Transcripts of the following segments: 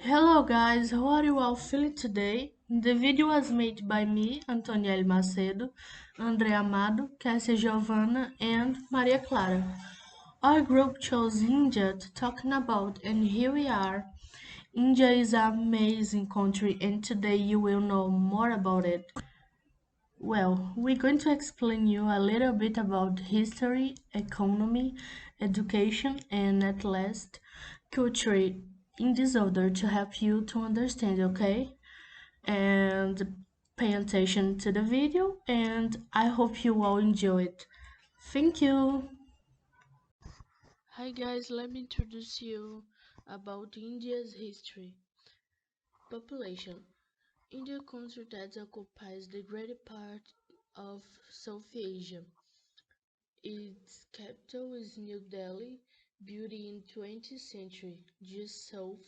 Hello guys, how are you all feeling today? The video was made by me, Antonielle Macedo, André Amado, Cassia Giovanna, and Maria Clara. Our group chose India to talking about, and here we are. India is an amazing country, and today you will know more about it. Well, we're going to explain you a little bit about history, economy, education, and at last, culture in this order to help you to understand, okay? And pay attention to the video, and I hope you all enjoy it. Thank you. Hi guys, let me introduce you about India's history. Population. India country that occupies the greater part of South Asia. Its capital is New Delhi, built in 20th century, just south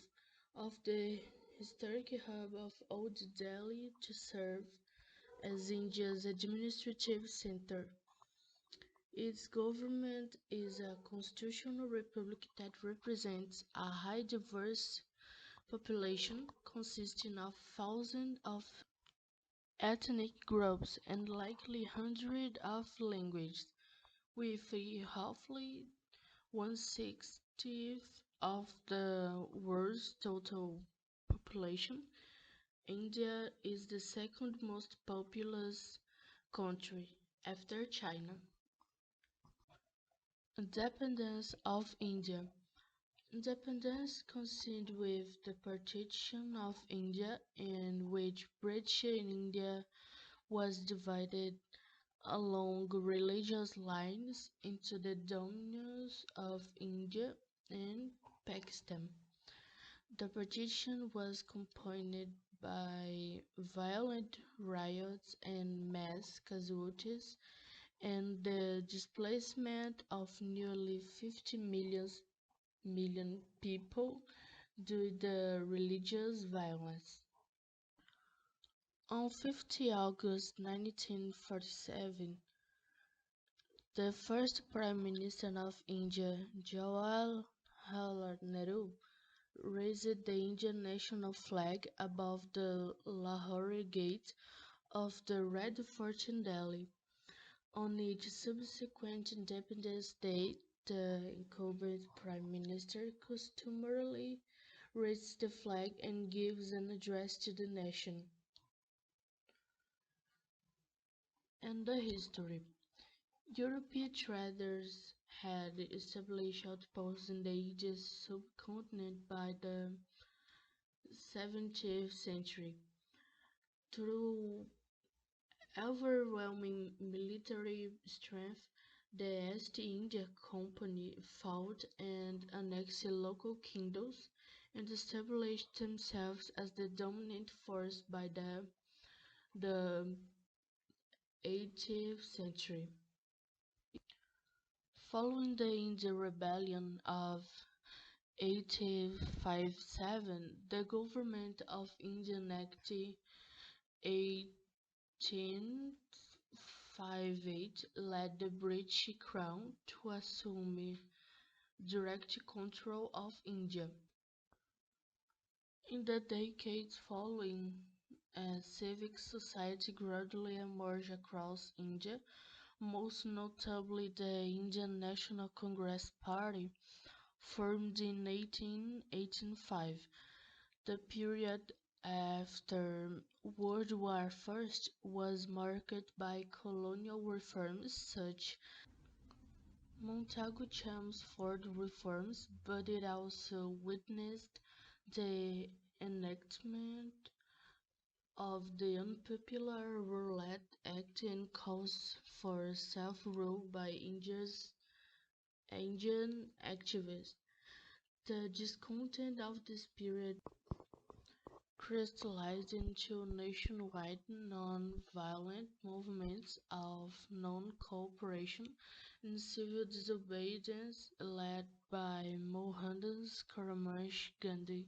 of the historic hub of Old Delhi to serve as India's administrative center. Its government is a constitutional republic that represents a high diverse population consisting of thousands of ethnic groups and likely hundreds of languages, with roughly one-sixtieth of the world's total population. India is the second most populous country after China. Independence of India. Independence coincided with the partition of India, in which British India was divided along religious lines into the dominions of India and Pakistan. The partition was accompanied by violent riots and mass casualties and the displacement of nearly 50 million people due to the religious violence. On 5th August 1947, the first Prime Minister of India, Jawaharlal Nehru, raised the Indian national flag above the Lahore Gate of the Red Fort in Delhi. On each subsequent Independence Day, the incumbent Prime Minister customarily raises the flag and gives an address to the nation. And the history. European traders had established outposts in the Indian subcontinent by the 17th century. Through overwhelming military strength, the East India Company fought and annexed local kingdoms and established themselves as the dominant force by the 18th century. Following the Indian Rebellion of 1857, the government of India enacted 1858 led the British Crown to assume direct control of India. In the decades following, civic society gradually emerged across India, most notably the Indian National Congress Party, formed in 1885. The period after World War I was marked by colonial reforms such Montagu Chelmsford reforms, but it also witnessed the enactment of the unpopular Rowlatt Act and calls for self-rule by Indian activists. The discontent of this period crystallized into nationwide non-violent movements of non-cooperation and civil disobedience led by Mohandas Karamchand Gandhi.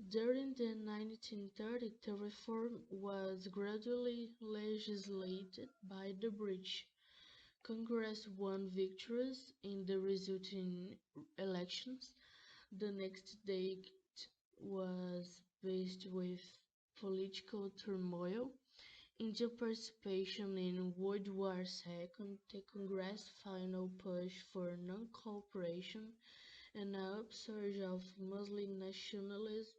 During the 1930s, the reform was gradually legislated by the British Congress won victories in the resulting elections. The next decade was based with political turmoil. India's participation in World War II, the Congress' final push for non-cooperation, and an upsurge of Muslim nationalism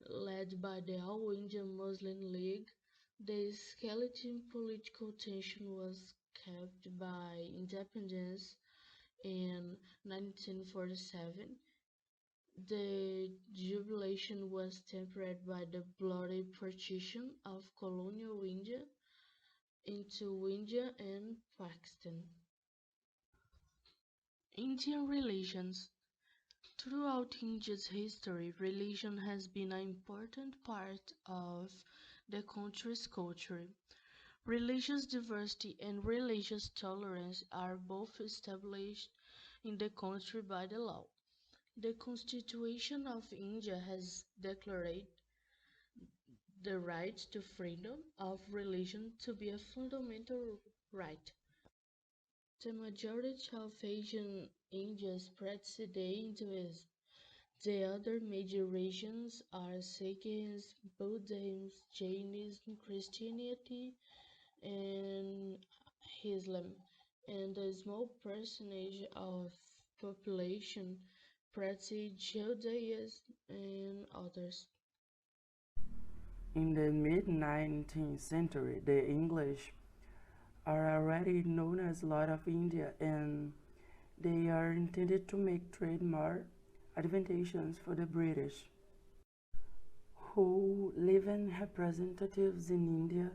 led by the All India Muslim League. The skeleton political tension was capped by independence in 1947. The jubilation was tempered by the bloody partition of colonial India into India and Pakistan. Indian religions. Throughout India's history, religion has been an important part of the country's culture. Religious diversity and religious tolerance are both established in the country by the law. The Constitution of India has declared the right to freedom of religion to be a fundamental right. The majority of Asian Indians practice the Hinduism. The other major religions are Sikhism, Buddhism, Jainism, Christianity, and Islam, and a small percentage of population practice Judaism and others. In the mid-19th century, the English are already known as Lord of India, and they are intended to make trade more advantageous for the British, who living representatives in India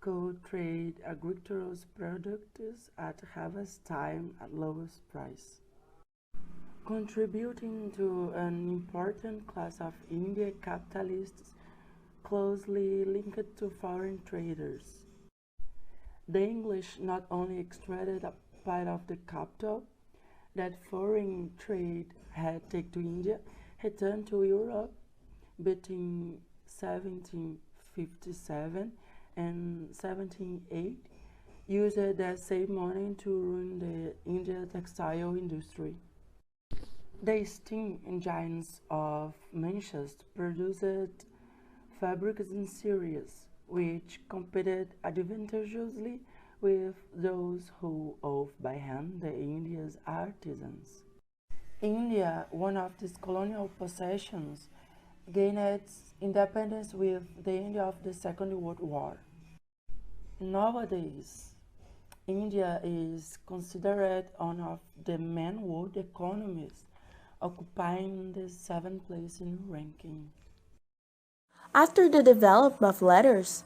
could trade agricultural products at harvest time at lowest price, contributing to an important class of Indian capitalists closely linked to foreign traders. The English not only extracted a part of the capital that foreign trade had taken to India, returned to Europe between 1757 and 1780, used that same money to ruin the Indian textile industry. The steam engines of Manchester produced fabrics in series, which competed advantageously with those who wove by hand the India's artisans. India, one of these colonial possessions, gained its independence with the end of the Second World War. Nowadays, India is considered one of the main world economies, occupying the seventh place in ranking. After the development of letters,